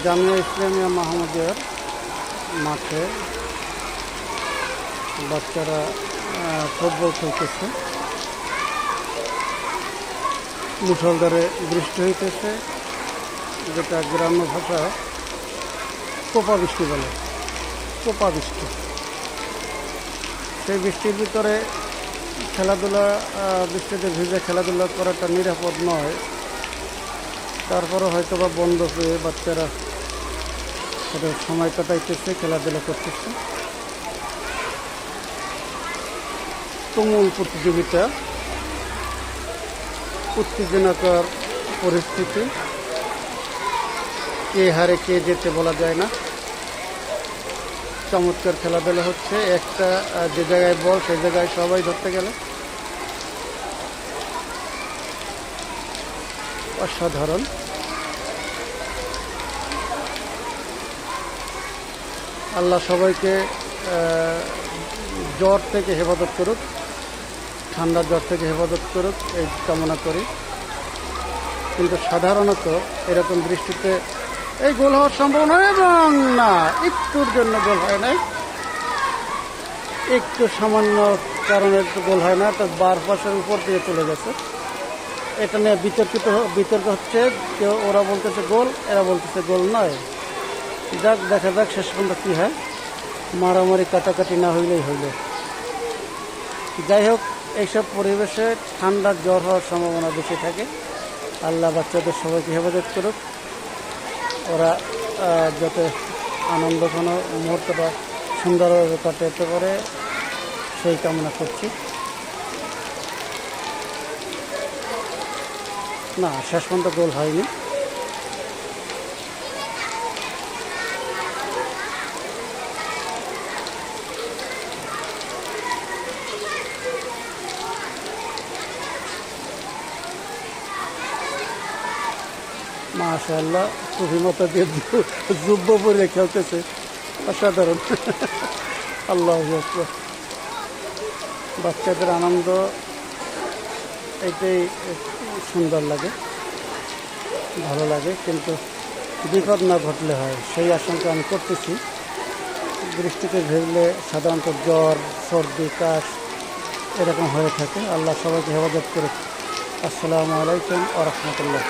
জামিয়া ইসলামিয়া মাহমুদিয়ার মাঠে বাচ্চারা ফুটবল খেলতেছে। মুষলধারে বৃষ্টি হইতেছে, যেটা গ্রাম্য ভাষা কোপা বৃষ্টি বলে। কোপা বৃষ্টি, সেই বৃষ্টির ভিতরে খেলাধুলা, বৃষ্টিতে ভিজে খেলাধুলা করাটা নিরাপদ নয়। তারপরে হয়তো বা বন্ধ পেয়ে বাচ্চারা ওদের সময় কাটাইতেছে, খেলাধুলা করতেছে। তুমুল প্রতিযোগিতা, উত্তেজনাকর পরিস্থিতি, কে হারে কে যেতে বলা যায় না। চমৎকার খেলাধুলা হচ্ছে। একটা যে জায়গায় বল সেই জায়গায় সবাই ধরতে গেলে অসাধারণ। আল্লাহ সবাইকে জ্বর থেকে হেফাজত করুক, ঠান্ডা জ্বর থেকে হেফাজত করুক, এই কামনা করি। কিন্তু সাধারণত এরকম বৃষ্টিতে এই গোল হওয়ার সম্ভাবনা, এবং না, একটুর জন্য গোল হয় না, একটু সামান্য কারণে গোল হয় না। তো বার পাশের উপর দিয়ে চলে গেছে। এটা নিয়ে বিতর্ক হচ্ছে। কেউ ওরা বলতেছে গোল, এরা বলতেছে গোল নয়। যাক, দেখা যাক শেষ পর্যন্ত কী হয়। মারামারি কাটাকাটি না হইলেই হইল। যাই হোক, এইসব পরিবেশে ঠান্ডা জ্বর হওয়ার সম্ভাবনা বেশি থাকে। আল্লাহ বাচ্চাদের সবাইকে হেফাজত করুক, ওরা যাতে আনন্দঘন মুহূর্তটা সুন্দরভাবে কাটাতে পারে, সেই কামনা করছি। না, শেষ পর্যন্ত গোল হয়নি। মাশাআল্লাহ, টুপি মতো দিয়ে যুব্ব পরে খেলতেছে, অসাধারণ। আল্লাহু আকবার। বাচ্চাদের আনন্দ এইটাই সুন্দর লাগে, ভালো লাগে। কিন্তু বিপদ না ঘটলে হয়, সেই আশঙ্কা আমি করতেছি। বৃষ্টিতে ভিজলে সাধারণত জ্বর, সর্দি, কাশ এরকম হয়ে থাকে। আল্লাহ সবাইকে হেফাজত করুক। আসসালামু আলাইকুম ওয়া রাহমাতুল্লাহ।